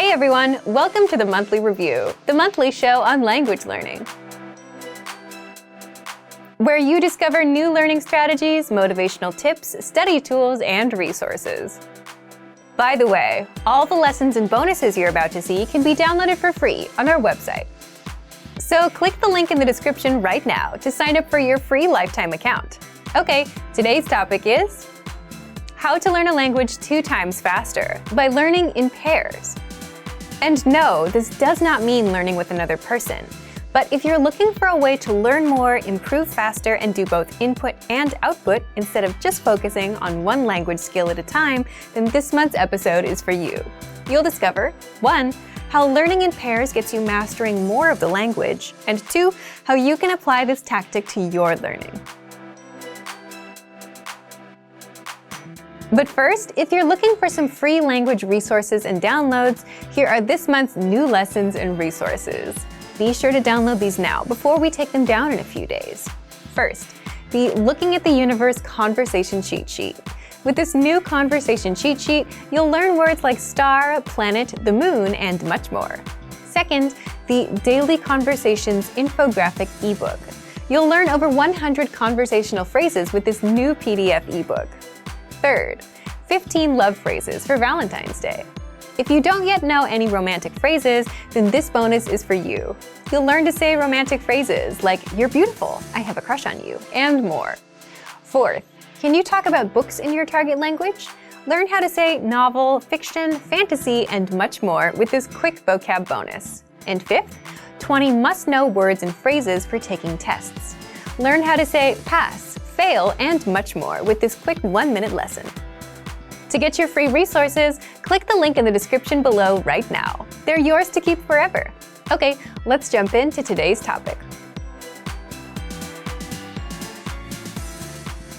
Hey everyone, welcome to the Monthly Review, the monthly show on language learning, where you discover new learning strategies, motivational tips, study tools, and resources. By the way, all the lessons and bonuses you're about to see can be downloaded for free on our website. So click the link in the description right now to sign up for your free lifetime account. Okay, today's topic is how to learn a language 2 times faster by learning in pairs. And no, this does not mean learning with another person. But if you're looking for a way to learn more, improve faster, and do both input and output instead of just focusing on one language skill at a time, then this month's episode is for you. You'll discover 1. How learning in pairs gets you mastering more of the language, and 2. How you can apply this tactic to your learning. But first, if you're looking for some free language resources and downloads, here are this month's new lessons and resources. Be sure to download these now before we take them down in a few days. First, the Looking at the Universe Conversation Cheat Sheet. With this new conversation cheat sheet, you'll learn words like star, planet, the moon, and much more. Second, the Daily Conversations Infographic ebook. You'll learn over 100 conversational phrases with this new PDF ebook. Third, 15 love phrases for Valentine's Day. If you don't yet know any romantic phrases, then this bonus is for you. You'll learn to say romantic phrases like, "You're beautiful," "I have a crush on you," and more. Fourth, can you talk about books in your target language? Learn how to say novel, fiction, fantasy, and much more with this quick vocab bonus. And fifth, 20 must-know words and phrases for taking tests. Learn how to say pass, fail, and much more with this quick 1-minute lesson. To get your free resources, click the link in the description below right now. They're yours to keep forever. Okay, let's jump into today's topic.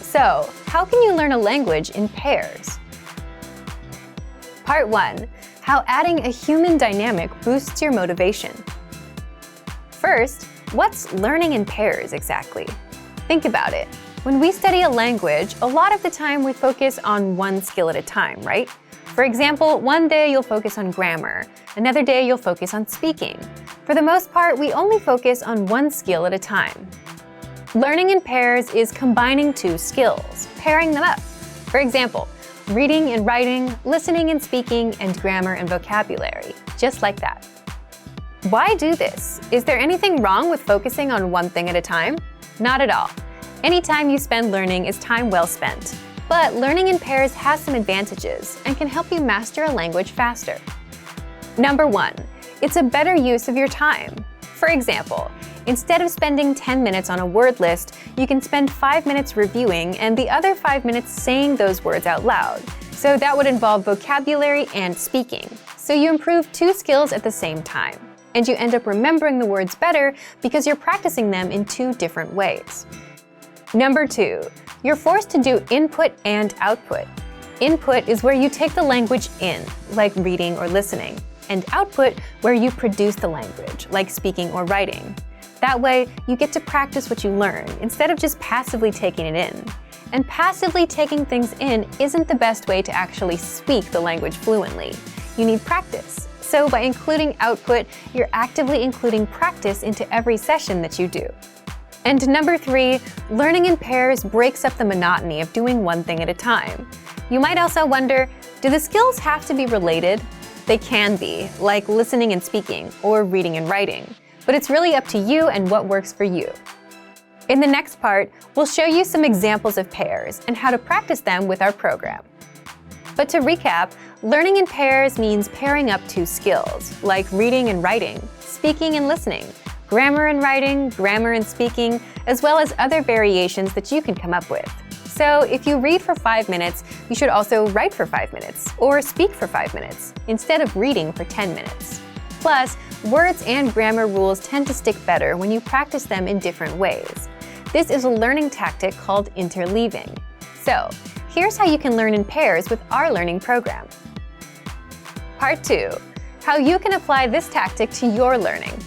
So, how can you learn a language in pairs? Part 1. How adding a human dynamic boosts your motivation. First, what's learning in pairs exactly? Think about it. When we study a language, a lot of the time we focus on one skill at a time, right? For example, one day you'll focus on grammar, another day you'll focus on speaking. For the most part, we only focus on one skill at a time. Learning in pairs is combining 2 skills, pairing them up. For example, reading and writing, listening and speaking, and grammar and vocabulary, just like that. Why do this? Is there anything wrong with focusing on one thing at a time? Not at all. Any time you spend learning is time well spent. But learning in pairs has some advantages and can help you master a language faster. Number 1, it's a better use of your time. For example, instead of spending 10 minutes on a word list, you can spend 5 minutes reviewing and the other 5 minutes saying those words out loud. So that would involve vocabulary and speaking. So you improve 2 skills at the same time. And you end up remembering the words better because you're practicing them in 2 different ways. Number 2, you're forced to do input and output. Input is where you take the language in, like reading or listening, and output where you produce the language, like speaking or writing. That way, you get to practice what you learn instead of just passively taking it in. And passively taking things in isn't the best way to actually speak the language fluently. You need practice. So by including output, you're actively including practice into every session that you do. And number 3, learning in pairs breaks up the monotony of doing one thing at a time. You might also wonder, do the skills have to be related? They can be, like listening and speaking, or reading and writing. But it's really up to you and what works for you. In the next part, we'll show you some examples of pairs and how to practice them with our program. But to recap, learning in pairs means pairing up 2 skills, like reading and writing, speaking and listening, grammar and writing, grammar and speaking, as well as other variations that you can come up with. So if you read for 5 minutes, you should also write for 5 minutes, or speak for 5 minutes, instead of reading for 10 minutes. Plus, words and grammar rules tend to stick better when you practice them in different ways. This is a learning tactic called interleaving. So, here's how you can learn in pairs with our learning program. Part 2, how you can apply this tactic to your learning.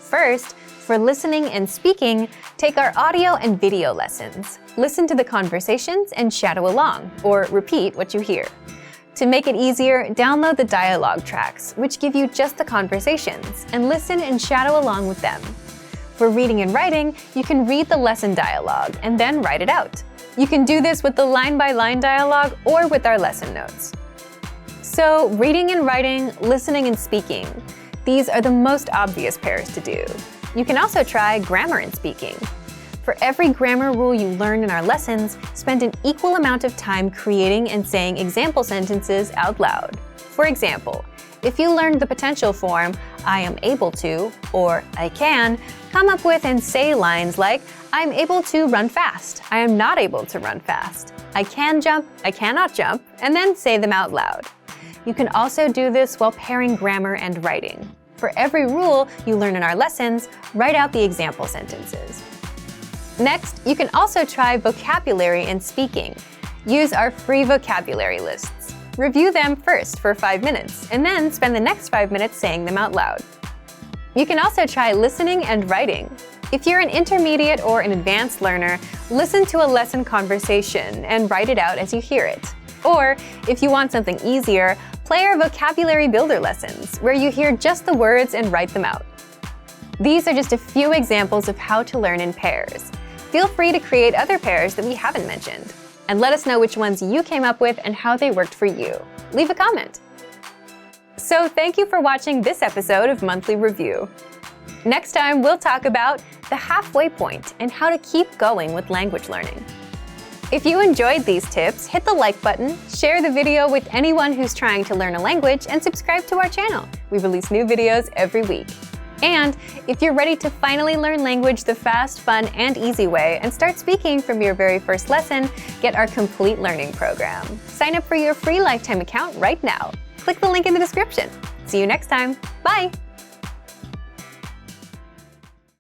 First, for listening and speaking, take our audio and video lessons. Listen to the conversations and shadow along, or repeat what you hear. To make it easier, download the dialogue tracks, which give you just the conversations, and listen and shadow along with them. For reading and writing, you can read the lesson dialogue and then write it out. You can do this with the line-by-line dialogue or with our lesson notes. So, reading and writing, listening and speaking. These are the most obvious pairs to do. You can also try grammar and speaking. For every grammar rule you learn in our lessons, spend an equal amount of time creating and saying example sentences out loud. For example, if you learned the potential form, I am able to, or I can, come up with and say lines like, I'm able to run fast, I am not able to run fast, I can jump, I cannot jump, and then say them out loud. You can also do this while pairing grammar and writing. For every rule you learn in our lessons, write out the example sentences. Next, you can also try vocabulary and speaking. Use our free vocabulary lists. Review them first for 5 minutes, and then spend the next 5 minutes saying them out loud. You can also try listening and writing. If you're an intermediate or an advanced learner, listen to a lesson conversation and write it out as you hear it. Or, if you want something easier, play our vocabulary builder lessons, where you hear just the words and write them out. These are just a few examples of how to learn in pairs. Feel free to create other pairs that we haven't mentioned. And let us know which ones you came up with and how they worked for you. Leave a comment. So thank you for watching this episode of Monthly Review. Next time, we'll talk about the halfway point and how to keep going with language learning. If you enjoyed these tips, hit the like button, share the video with anyone who's trying to learn a language, and subscribe to our channel. We release new videos every week. And if you're ready to finally learn language the fast, fun, and easy way and start speaking from your very first lesson, get our complete learning program. Sign up for your free lifetime account right now. Click the link in the description. See you next time. Bye!